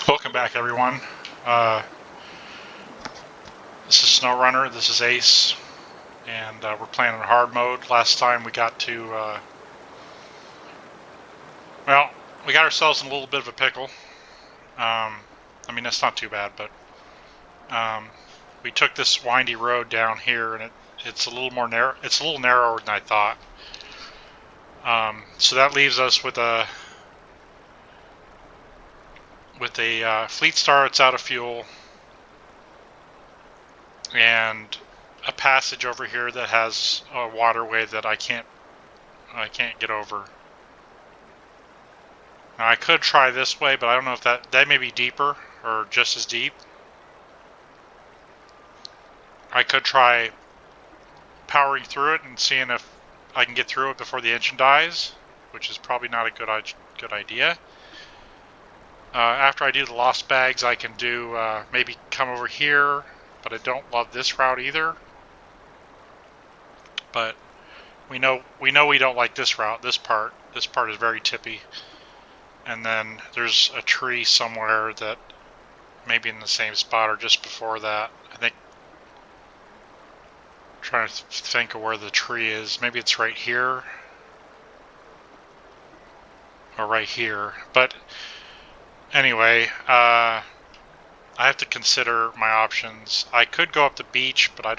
Welcome back, everyone. This is SnowRunner, this is Ace, and we're playing in hard mode. Last time we got to, well, we got ourselves in a little bit of a pickle. I mean, that's not too bad, but we took this windy road down here, and it's a little more narrow. It's a little narrower than I thought. So that leaves us with a fleet star that's out of fuel, and a passage over here that has a waterway that I can't get over. Now I could try this way, but I don't know if that may be deeper or just as deep. I could try powering through it and seeing if I can get through it before the engine dies, which is probably not a good idea. After I do the lost bags, I can do maybe come over here, but I don't love this route either. But we know we don't like this route. This part is very tippy, and then there's a tree somewhere that maybe in the same spot or just before that. I think. I'm trying to think of where the tree is. Maybe it's right here or right here, but. Anyway, I have to consider my options. I could go up the beach, but I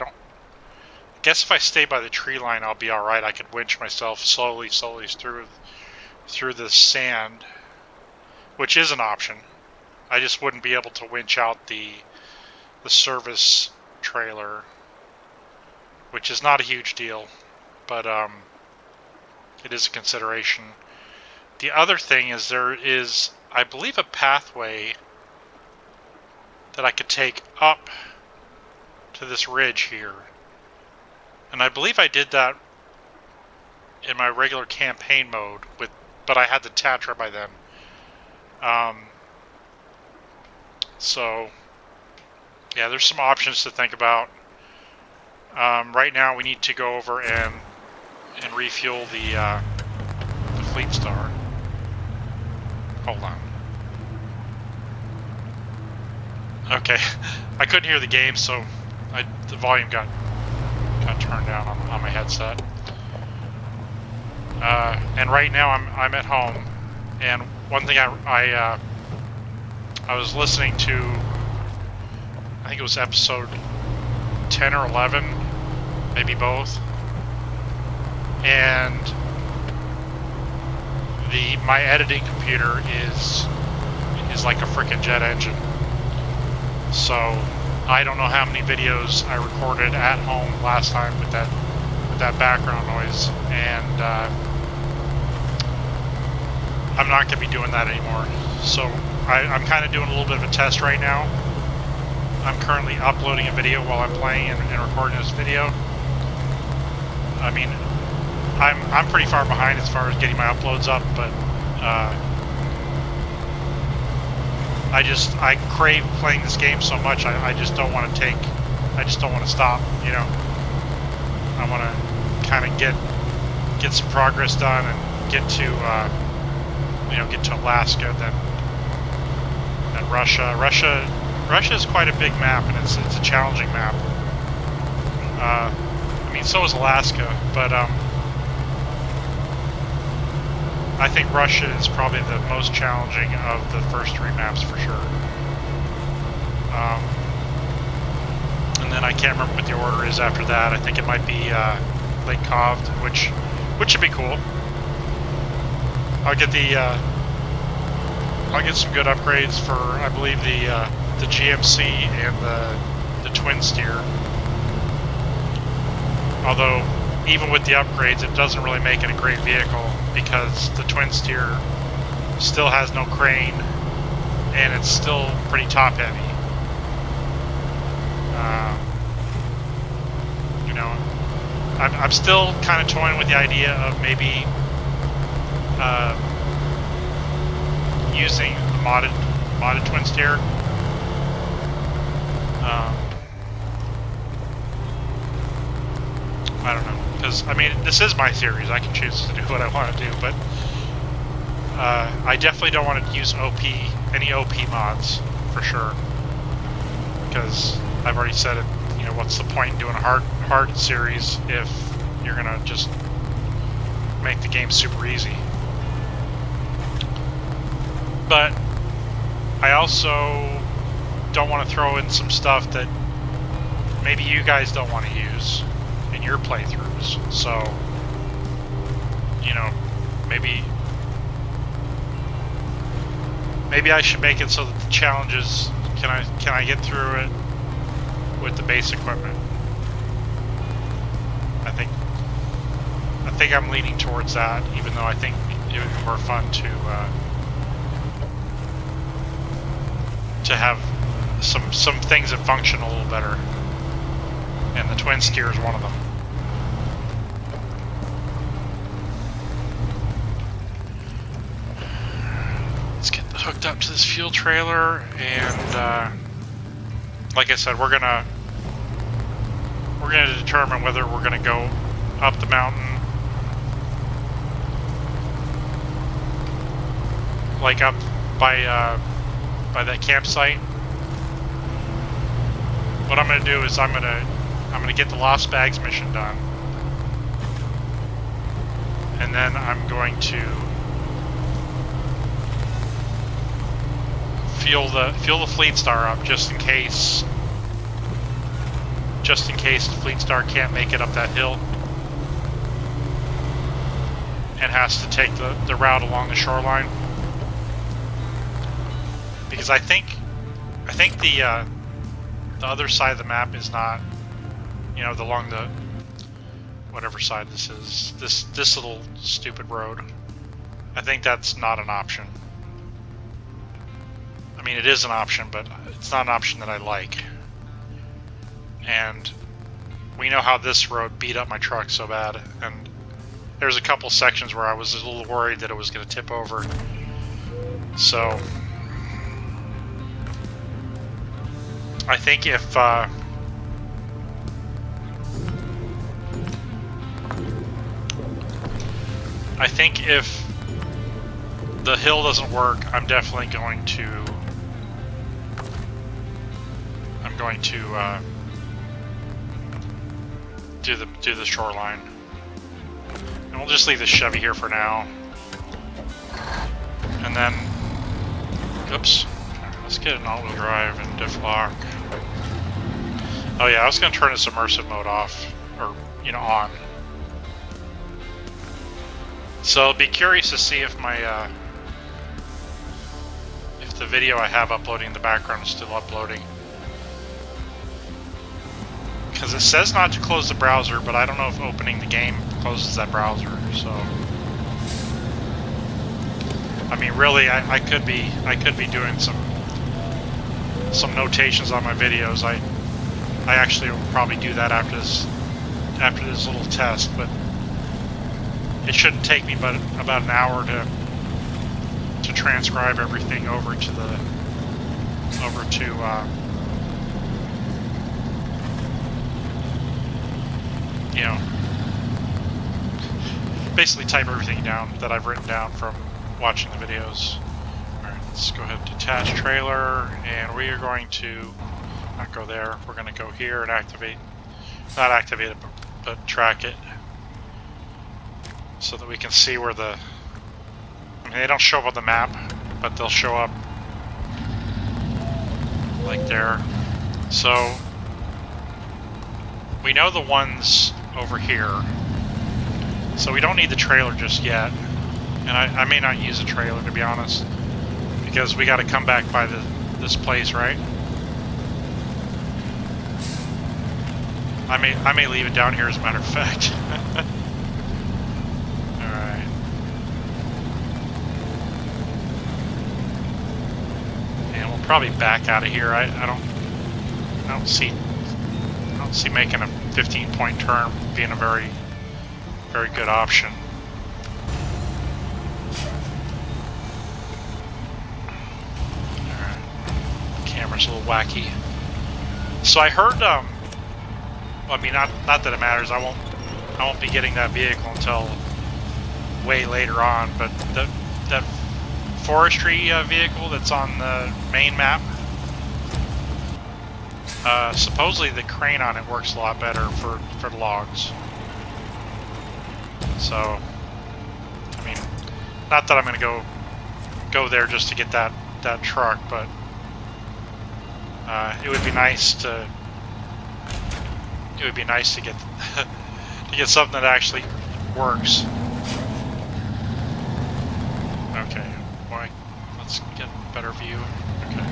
guess if I stay by the tree line, I'll be alright. I could winch myself slowly through the sand, which is an option. I just wouldn't be able to winch out the service trailer, which is not a huge deal, but it is a consideration. The other thing is there is, I believe, a pathway that I could take up to this ridge here. And I believe I did that in my regular campaign mode, but I had the Tatra by then. So, yeah, there's some options to think about. Right now we need to go over and refuel the Fleet Star. Hold on. Okay, I couldn't hear the game, so the volume got turned down on my headset. And right now I'm at home, and one thing I was listening to, I think it was episode 10 or 11, maybe both, and my editing computer is like a frickin' jet engine. So I don't know how many videos I recorded at home last time with that background noise, and I'm not gonna be doing that anymore. So I'm kind of doing a little bit of a test right now. I'm currently uploading a video while I'm playing and recording this video. I mean, I'm pretty far behind as far as getting my uploads up, but I crave playing this game so much. I just don't want to stop, you know. I want to kind of get some progress done and get to Alaska, then Russia. Russia is quite a big map, and it's a challenging map. I mean, so is Alaska, but I think Russia is probably the most challenging of the first three maps for sure. And then I can't remember what the order is after that. I think it might be Lake Covd, which should be cool. I'll get some good upgrades for, I believe, the GMC and the twin steer. Although, even with the upgrades, it doesn't really make it a great vehicle because the twin steer still has no crane and it's still pretty top heavy. You know, I'm still kind of toying with the idea of maybe using the modded twin steer. I don't know, because I mean, this is my series. I can choose to do what I want to do, but I definitely don't want to use any OP mods, for sure. Because I've already said it, you know, what's the point in doing a hard series if you're gonna just make the game super easy? But I also don't want to throw in some stuff that maybe you guys don't want to use in your playthroughs. So, you know, maybe I should make it so that the challenges, can I get through it with the base equipment? I think I'm leaning towards that, even though I think it would be more fun to have some things that function a little better, and the twin steer is one of them. Let's get hooked up to this fuel trailer, and like I said, we're gonna determine whether we're gonna go up the mountain, like up by that campsite. What I'm gonna do is I'm gonna get the Lost Bags mission done, and then I'm going to fuel the Fleet Star up just in case the Fleet Star can't make it up that hill and has to take the route along the shoreline. Because I think the other side of the map is not, you know, along the whatever side this is, this little stupid road. I think that's not an option. I mean, it is an option, but it's not an option that I like. And we know how this road beat up my truck so bad, and there's a couple sections where I was a little worried that it was going to tip over. So I think if the hill doesn't work, I'm definitely going to do the shoreline, and we'll just leave the Chevy here for now. And then, oops, let's get an all-wheel drive and diff lock. Oh yeah, I was going to turn the submersive mode off, or, you know, on. So I'll be curious to see if my if the video I have uploading in the background is still uploading. Because it says not to close the browser, but I don't know if opening the game closes that browser. So, I mean, really, I could be doing some notations on my videos. I actually will probably do that after this little test, but it shouldn't take me but about an hour to transcribe everything over to you know, basically type everything down that I've written down from watching the videos. Alright, let's go ahead and detach trailer, and we are going to not go there. We're going to go here and not activate it, but track it, so that we can see where I mean, they don't show up on the map, but they'll show up like there. So we know the ones over here, so we don't need the trailer just yet. And I may not use a trailer, to be honest, because we got to come back by this place, right? I may leave it down here, as a matter of fact. Alright. And we'll probably back out of here. I don't see making a 15-point turn being a very, very good option. Alright. Camera's a little wacky. So I heard, well, I mean, not that it matters. I won't be getting that vehicle until way later on. But that forestry vehicle that's on the main map. Supposedly the crane on it works a lot better for the logs. So, I mean, not that I'm gonna go there just to get that truck, but it would be nice to get to get something that actually works. Okay, boy, let's get a better view. Okay.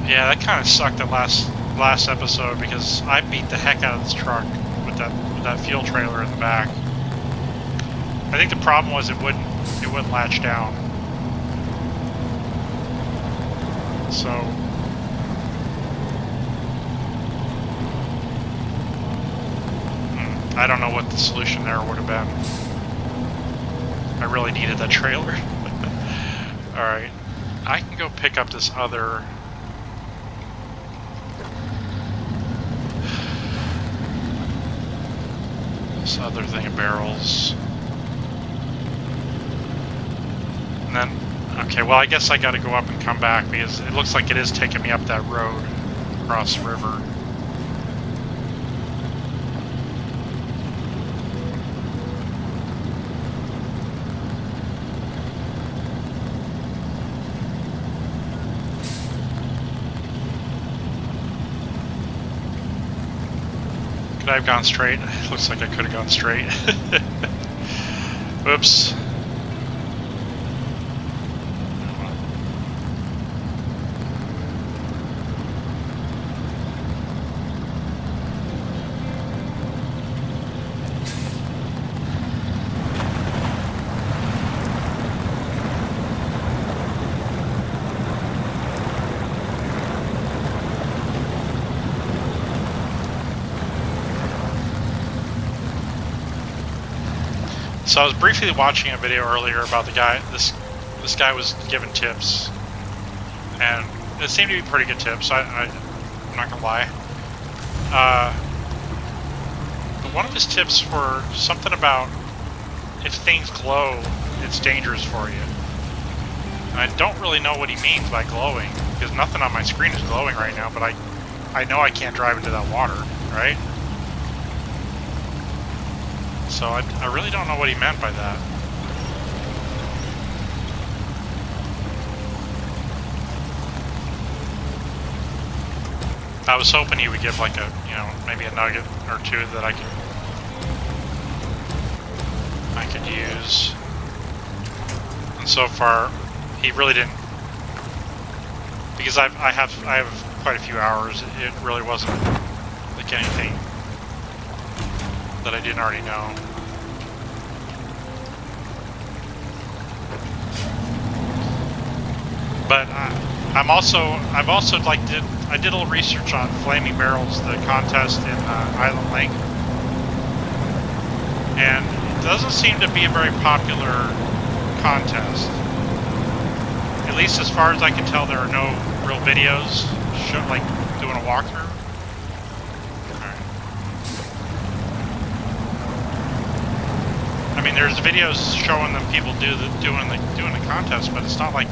Yeah, that kind of sucked at last episode because I beat the heck out of this truck with that fuel trailer in the back. I think the problem was it wouldn't latch down. So I don't know what the solution there would have been. I really needed that trailer. Alright. I can go pick up this other thing of barrels. And then, okay, well I guess I gotta go up and come back because it looks like it is taking me up that road across the river. Could I have gone straight? It looks like I could have gone straight. Whoops. So I was briefly watching a video earlier about the guy. This guy was giving tips, and it seemed to be pretty good tips. I'm not gonna lie. But one of his tips were something about if things glow, it's dangerous for you. And I don't really know what he means by glowing because nothing on my screen is glowing right now. But I know I can't drive into that water, right? So I really don't know what he meant by that. I was hoping he would give like a, maybe a nugget or two that I could use. And so far, he really didn't, because I have quite a few hours. It really wasn't like anything that I didn't already know. But I've also like I did a little research on Flaming Barrels, the contest in Island Lake, and it doesn't seem to be a very popular contest. At least as far as I can tell, there are no real videos like doing a walkthrough. I mean, there's videos showing them people doing the contest, but it's not like,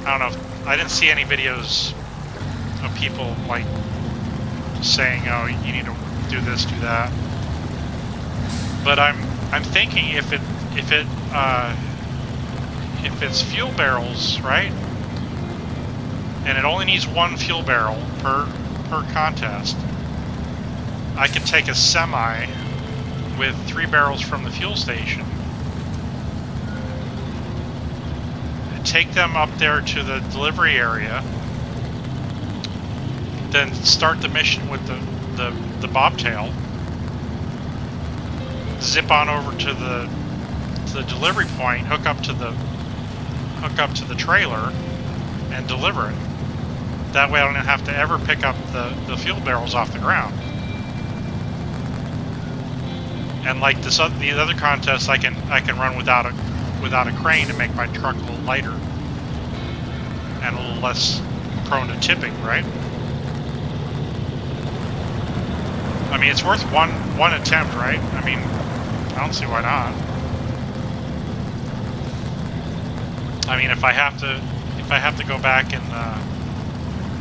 I don't know. I didn't see any videos of people like saying, "Oh, you need to do this, do that." But I'm thinking if it's fuel barrels, right? And it only needs one fuel barrel per contest. I could take a semi with 3 barrels from the fuel station, take them up there to the delivery area, then start the mission with the bobtail, zip on over to the delivery point, hook up to the trailer, and deliver it. That way I don't have to ever pick up the fuel barrels off the ground. And like these other contests, I can run without a crane to make my truck a little lighter and a little less prone to tipping, right? I mean, it's worth one attempt, right? I mean, I don't see why not. I mean, if I have to go back and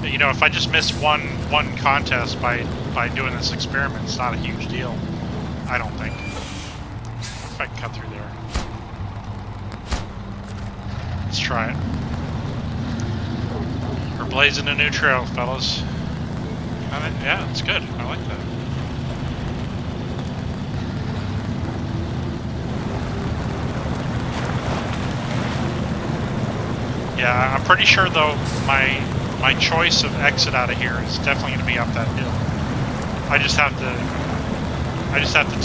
you know, if I just miss one contest by doing this experiment, it's not a huge deal. I don't think. If I can cut through there. Let's try it. We're blazing a new trail, fellas. Yeah, it's good. I like that. Yeah, I'm pretty sure though my choice of exit out of here is definitely going to be up that hill. I just have to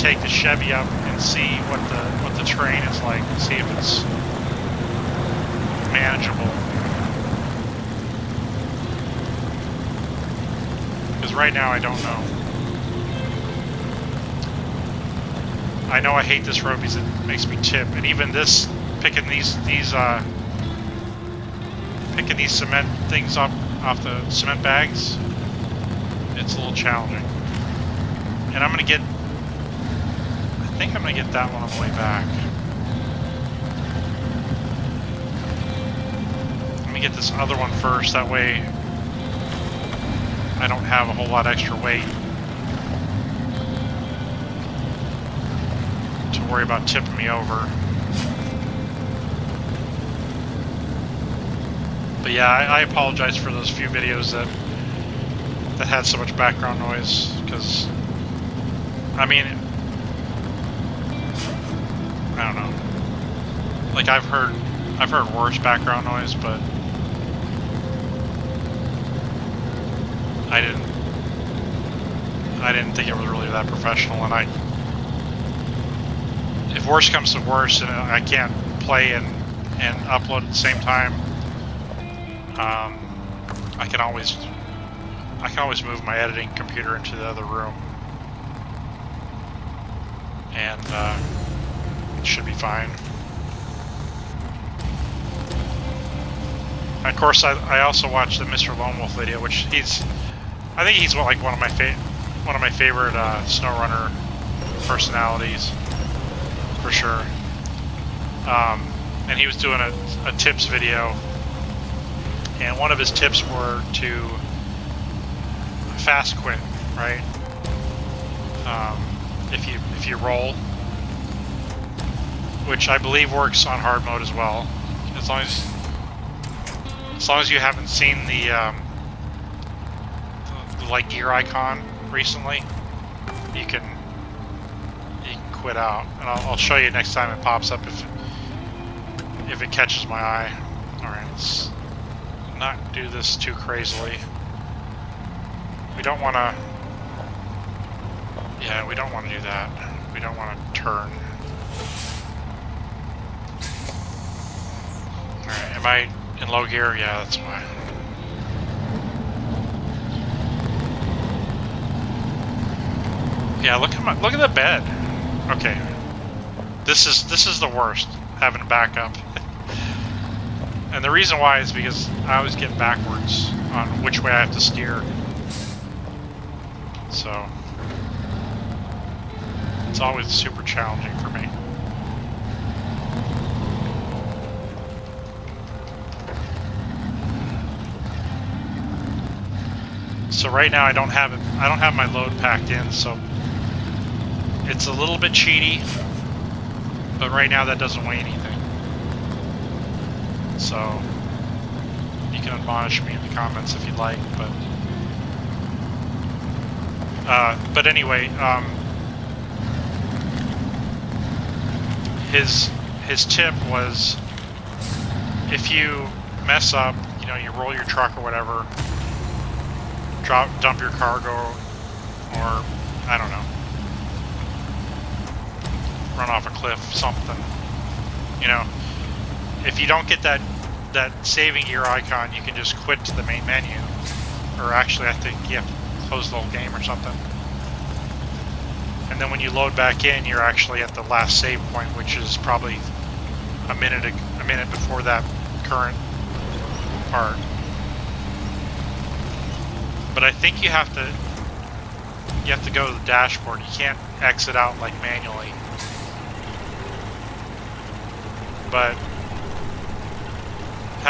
take the Chevy up and see what the terrain is like, and see if it's manageable. Because right now I don't know. I know I hate this road because it makes me tip, and even this picking these cement things off the cement bags, it's a little challenging. And I think I'm gonna get that one on the way back. Let me get this other one first, that way I don't have a whole lot extra weight to worry about tipping me over. But yeah, I apologize for those few videos that had so much background noise, because I mean, I don't know. Like I've heard worse background noise, but I didn't think it was really that professional. And if worse comes to worse, and I can't play and upload at the same time, I can always move my editing computer into the other room, and it should be fine. And of course, I also watched the Mr. Lone Wolf video, which I think he's like one of my favorite SnowRunner personalities, for sure. And he was doing a tips video. And one of his tips were to fast quit, right? If you roll, which I believe works on hard mode as well, as long as you haven't seen the like gear icon recently, you can quit out, and I'll show you next time it pops up if it catches my eye. All right, let's not do this too crazily. We don't want to. Yeah, we don't want to do that. We don't want to turn. All right, am I in low gear? Yeah, that's why. Yeah, look at the bed. Okay, this is the worst, having to back up. And the reason why is because I always get backwards on which way I have to steer. So it's always super challenging for me. So right now I don't have my load packed in, so it's a little bit cheaty, but right now that doesn't weigh anything. So you can admonish me in the comments if you'd like, but anyway, his tip was, if you mess up, you know, you roll your truck or whatever, dump your cargo, or I don't know, run off a cliff, something, you know, if you don't get that saving gear icon, you can just quit to the main menu, or actually I think you have to close the whole game or something. And then when you load back in, you're actually at the last save point, which is probably a minute before that current part. But I think you have to go to the dashboard. You can't exit out like manually. But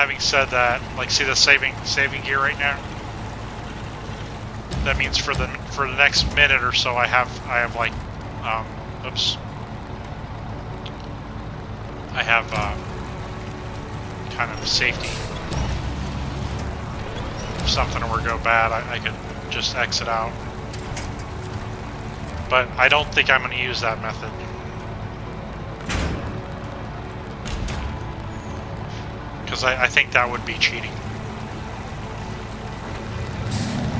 having said that, like, see the saving gear right now? That means for the next minute or so, I have like, oops. I have kind of safety. If something were to go bad, I could just exit out. But I don't think I'm going to use that method. Because I think that would be cheating.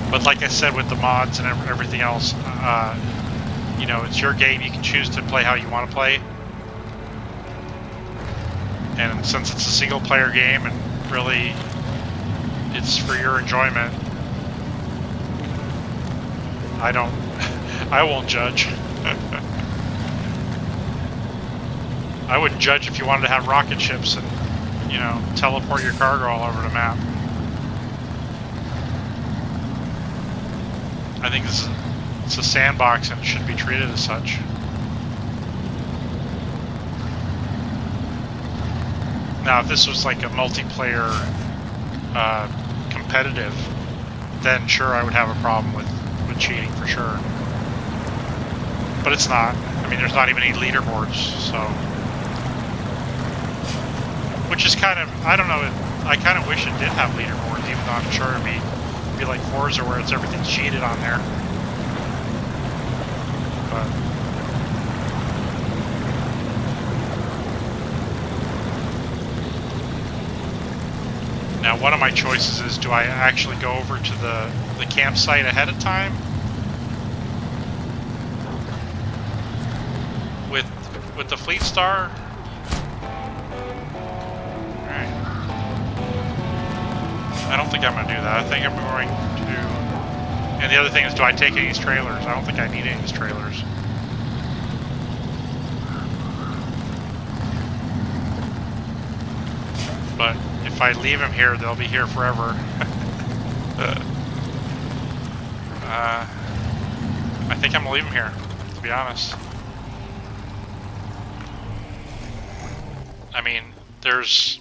But like I said, with the mods and everything else, you know, it's your game. You can choose to play how you want to play. And since it's a single player game and really it's for your enjoyment, I won't judge. I wouldn't judge if you wanted to have rocket ships and, you know, teleport your cargo all over the map. I think it's a sandbox and it should be treated as such. Now, if this was like a multiplayer competitive, then sure, I would have a problem with cheating for sure. But it's not. I mean, there's not even any leaderboards, so... Which is kind of, I don't know, I kind of wish it did have leaderboards, even though I'm sure it'd be like Forza where everything's cheated on there. But... Now, one of my choices is, do I actually go over to the campsite ahead of time with the Fleet Star? Alright. I don't think I'm going to do that. I think I'm going to... And the other thing is, do I take any of these trailers? I don't think I need any of these trailers. But if I leave them here, they'll be here forever. I think I'm gonna leave them here, to be honest. I mean, there's...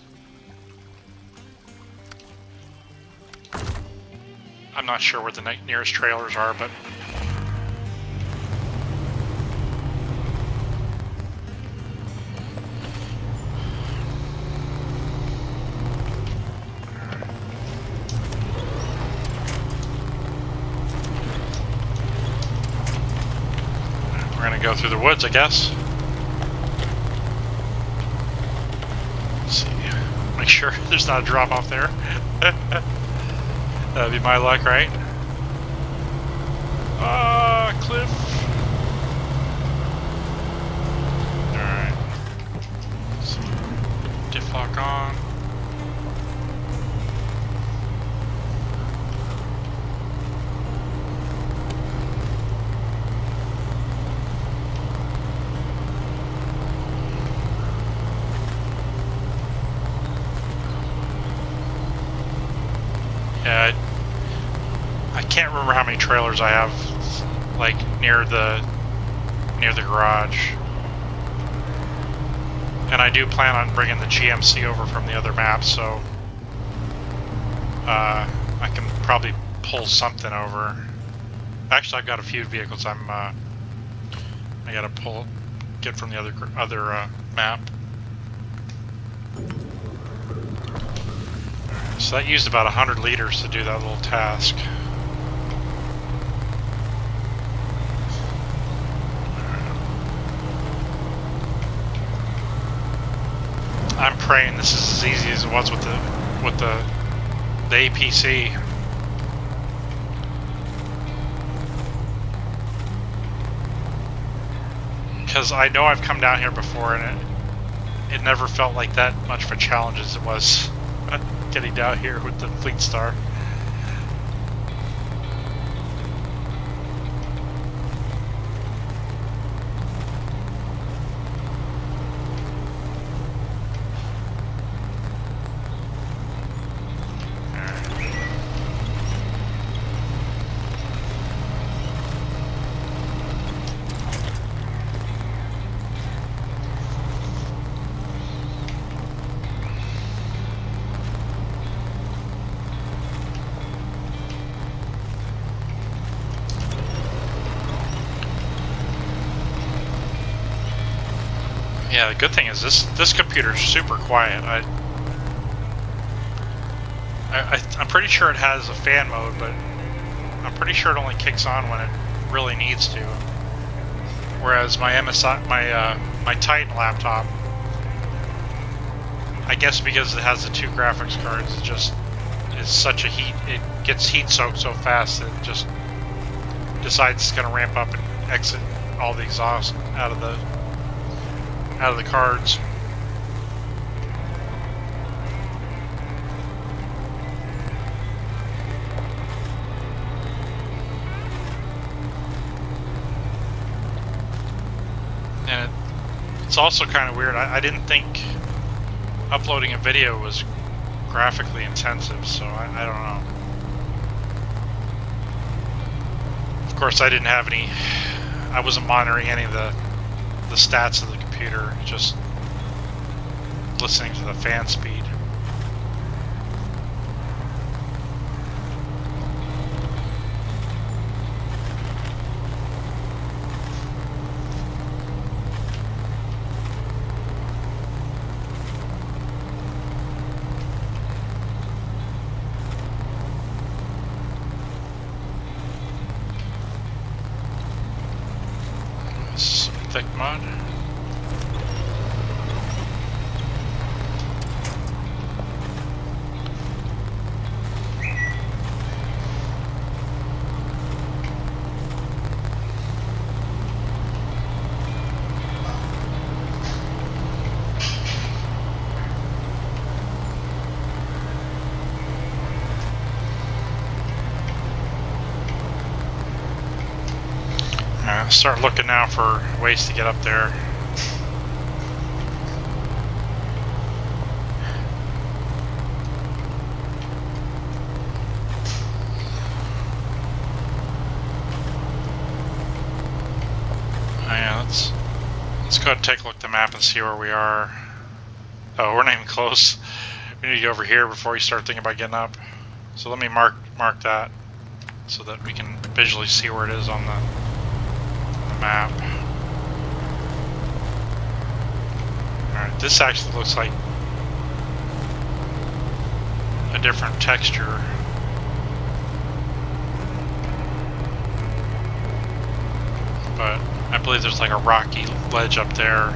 I'm not sure where the nearest trailers are, but... We're gonna go through the woods, I guess. Let's see. Make sure there's not a drop off there. That'd be my luck, right? Ah, cliff. Alright. So, diff lock on. Yeah, I can't remember how many trailers I have, like, near the garage. And I do plan on bringing the GMC over from the other map, so I can probably pull something over. Actually, I've got a few vehicles I gotta get from the other map. So that used about 100 liters to do that little task. I'm praying this is as easy as it was with the APC. Because I know I've come down here before and it never felt like that much of a challenge as it was getting down here with the Fleet Star. Yeah, the good thing is this computer's super quiet. I'm pretty sure it has a fan mode, but I'm pretty sure it only kicks on when it really needs to. Whereas my MSI, my Titan laptop, I guess because it has the 2 graphics cards, it just is such a it gets heat soaked so fast that it just decides it's going to ramp up and exit all the exhaust out of the cards. And it's also kind of weird. I didn't think uploading a video was graphically intensive, so I don't know. Of course, I didn't have any. I wasn't monitoring any of the stats of the computer, just listening to the fan speed. Thick mud. Start looking now for ways to get up there. Yeah, let's go ahead and take a look at the map and see where we are. Oh, we're not even close. We need to get over here before we start thinking about getting up. So let me mark that so that we can visually see where it is on the map. Alright, this actually looks like a different texture. But I believe there's like a rocky ledge up there.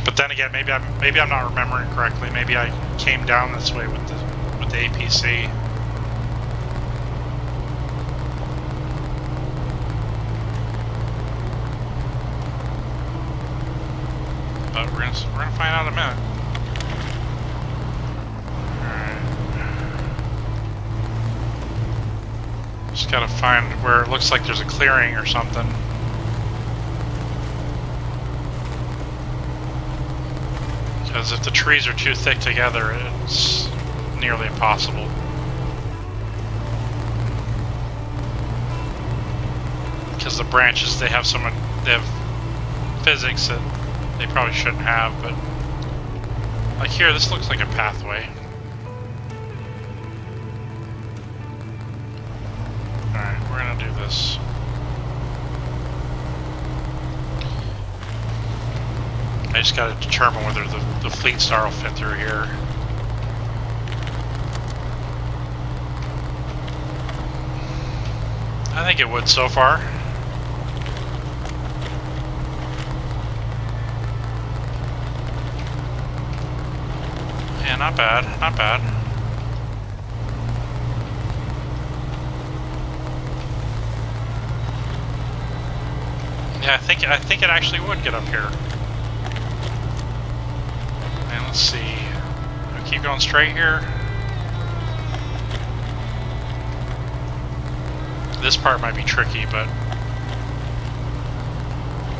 But then again, maybe I'm not remembering correctly. Maybe I came down this way with the APC. But we're gonna find out in a minute. All right. Just gotta find where it looks like there's a clearing or something. Because if the trees are too thick together, it's nearly impossible. Because the branches, they have physics that they probably shouldn't have, but like here, this looks like a pathway. Alright, we're gonna do this. I just gotta determine whether the Fleet Star will fit through here. I think it would so far. Yeah, not bad, not bad. Yeah, I think it actually would get up here. And let's see. I'll keep going straight here. This part might be tricky, but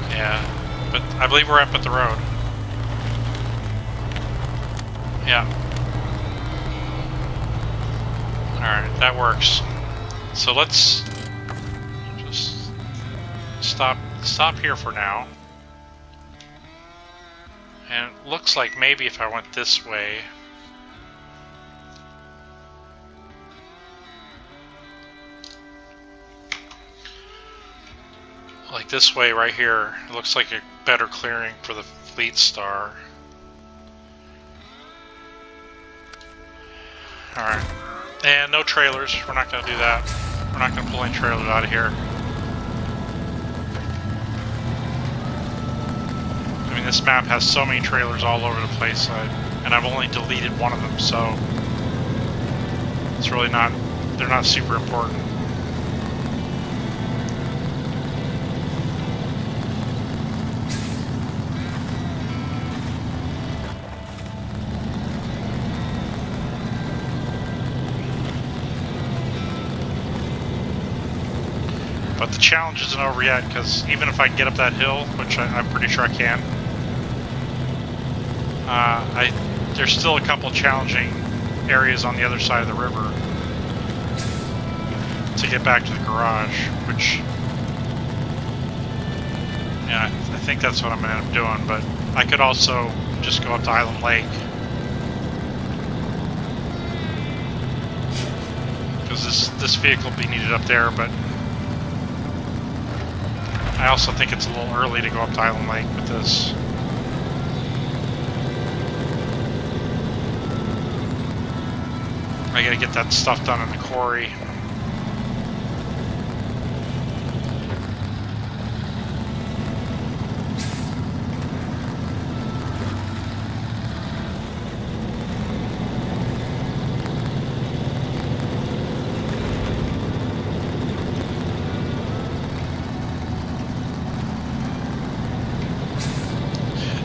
yeah. But I believe we're up at the road. Yeah. Alright, that works. So let's just stop here for now. And it looks like maybe if I went this way, like this way right here, it looks like a better clearing for the Fleet Star. Alright. And no trailers. We're not going to do that. We're not going to pull any trailers out of here. I mean, this map has so many trailers all over the place, and I've only deleted one of them, so it's really not, they're not super important. But the challenge isn't over yet, because even if I can get up that hill, which I'm pretty sure I can, there's still a couple challenging areas on the other side of the river to get back to the garage, which, yeah, I think that's what I'm going to end up doing, but I could also just go up to Island Lake, because this vehicle will be needed up there, but I also think it's a little early to go up to Island Lake with this. I gotta get that stuff done in the quarry.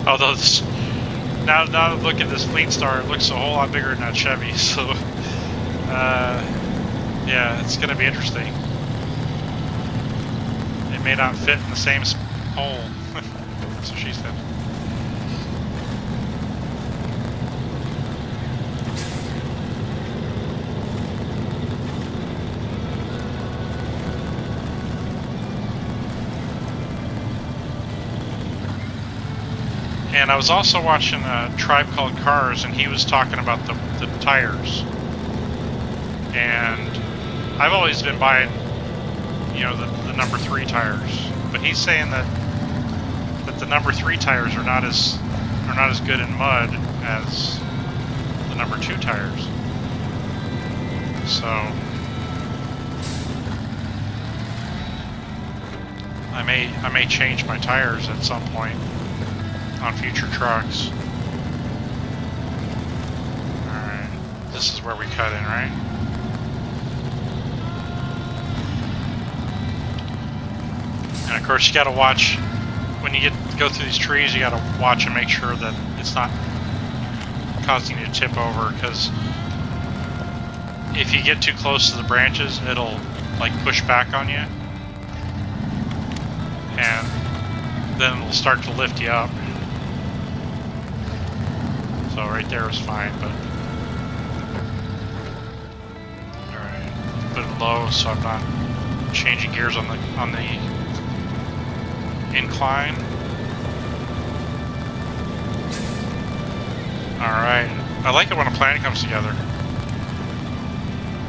Although this, now look at this Fleet Star, it looks a whole lot bigger than that Chevy, so yeah, it's going to be interesting. It may not fit in the same hole. That's what she said. And I was also watching a Tribe Called Cars, and he was talking about the tires. And I've always been buying, you know, the number 3 tires, but he's saying that the number 3 tires are not as good in mud as the number 2 tires. So I may change my tires at some point on future trucks. Alright, this is where we cut in, right? And of course you gotta watch, when you go through these trees, you gotta watch and make sure that it's not causing you to tip over, because if you get too close to the branches, it'll like push back on you, and then it'll start to lift you up. So right there was fine, but alright, put it low so I'm not changing gears on the incline. Alright, I like it when a plan comes together.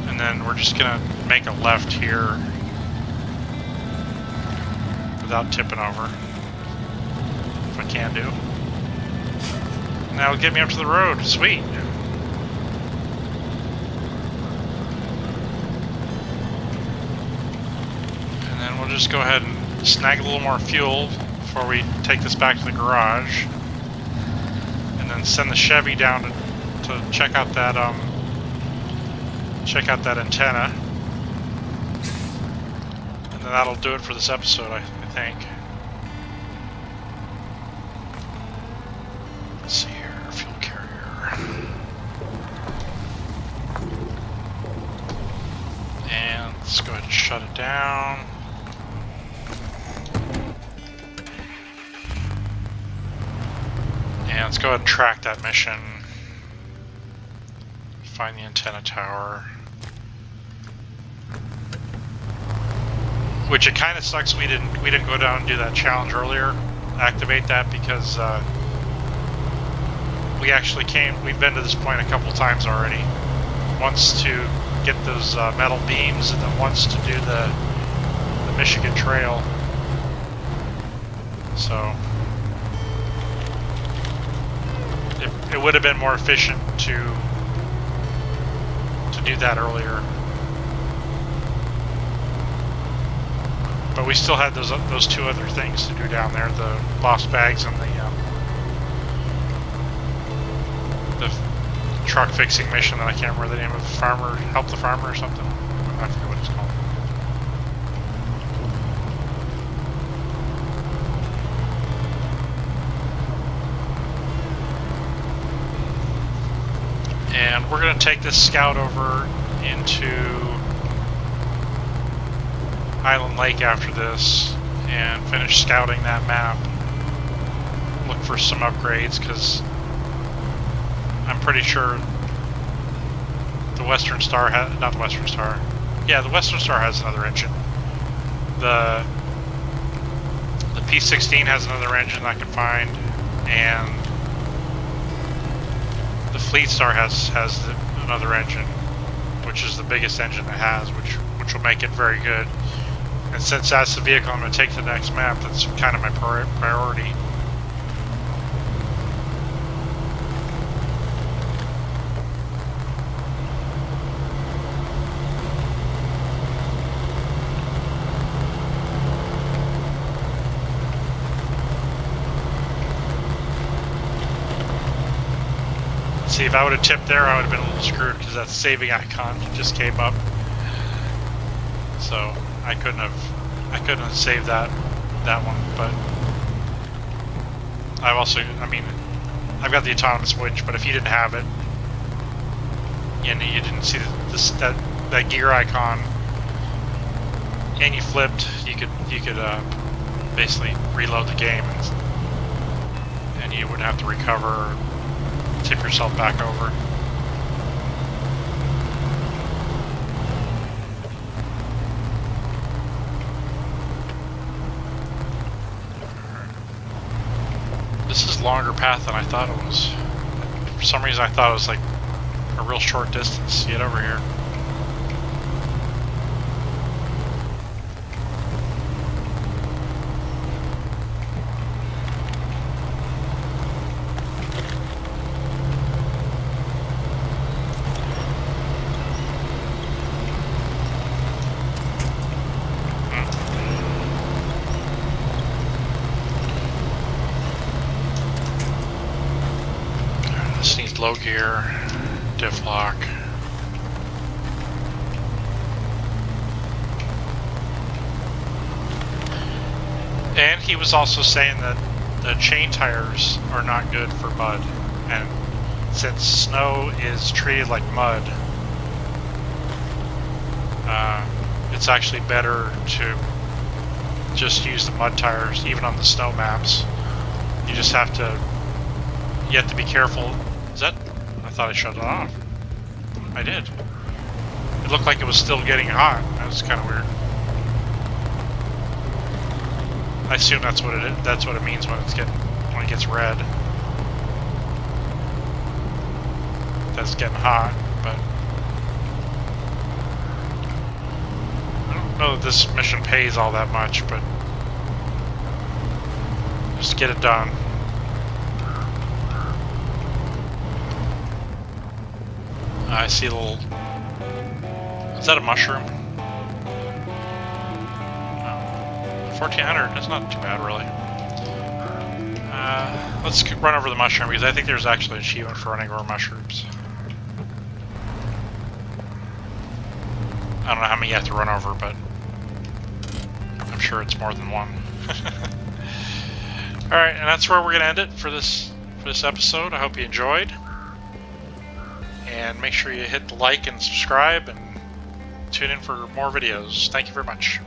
And then we're just gonna make a left here without tipping over, if I can do. And that'll get me up to the road. Sweet. And then we'll just go ahead and snag a little more fuel before we take this back to the garage, and then send the Chevy down to check out that antenna, and then that'll do it for this episode, I think. And let's go ahead and track that mission. Find the antenna tower. Which it kind of sucks we didn't go down and do that challenge earlier. Activate that because we've been to this point a couple times already. Once to get those metal beams, and then once to do the Michigan Trail. So it would have been more efficient to do that earlier. But we still had those two other things to do down there: the lost bags and the truck fixing mission that I can't remember the name of. Farmer, help the farmer or something. I forget what it's called. And we're going to take this scout over into Island Lake after this and finish scouting that map. Look for some upgrades, because I'm pretty sure the Western Star not the Western Star. Yeah, the Western Star has another engine. The P-16 has another engine I can find, and the Fleet Star has another engine, which is the biggest engine it has, which will make it very good. And since that's the vehicle I'm going to take to the next map, that's kind of my priority. See, if I would have tipped there, I would have been a little screwed, because that saving icon just came up. So I couldn't have saved that one. But I've got the autonomous winch. But if you didn't have it, and you didn't see that gear icon, and you flipped, you could basically reload the game, and you wouldn't have to recover. Tip yourself back over. This is a longer path than I thought it was. For some reason I thought it was like a real short distance to get over here. This needs low gear, diff lock. And he was also saying that the chain tires are not good for mud. And since snow is treated like mud, it's actually better to just use the mud tires, even on the snow maps. You have to be careful. Is that? I thought I shut it off. I did. It looked like it was still getting hot. That was kind of weird. I assume that's what it is. That's what it means when it gets red. That's getting hot, but I don't know if this mission pays all that much, but just get it done. I see a little... Is that a mushroom? 1400, that's not too bad, really. Let's run over the mushroom, because I think there's actually an achievement for running over mushrooms. I don't know how many you have to run over, but I'm sure it's more than one. Alright, and that's where we're going to end it for this episode. I hope you enjoyed. And make sure you hit the like and subscribe, and tune in for more videos. Thank you very much.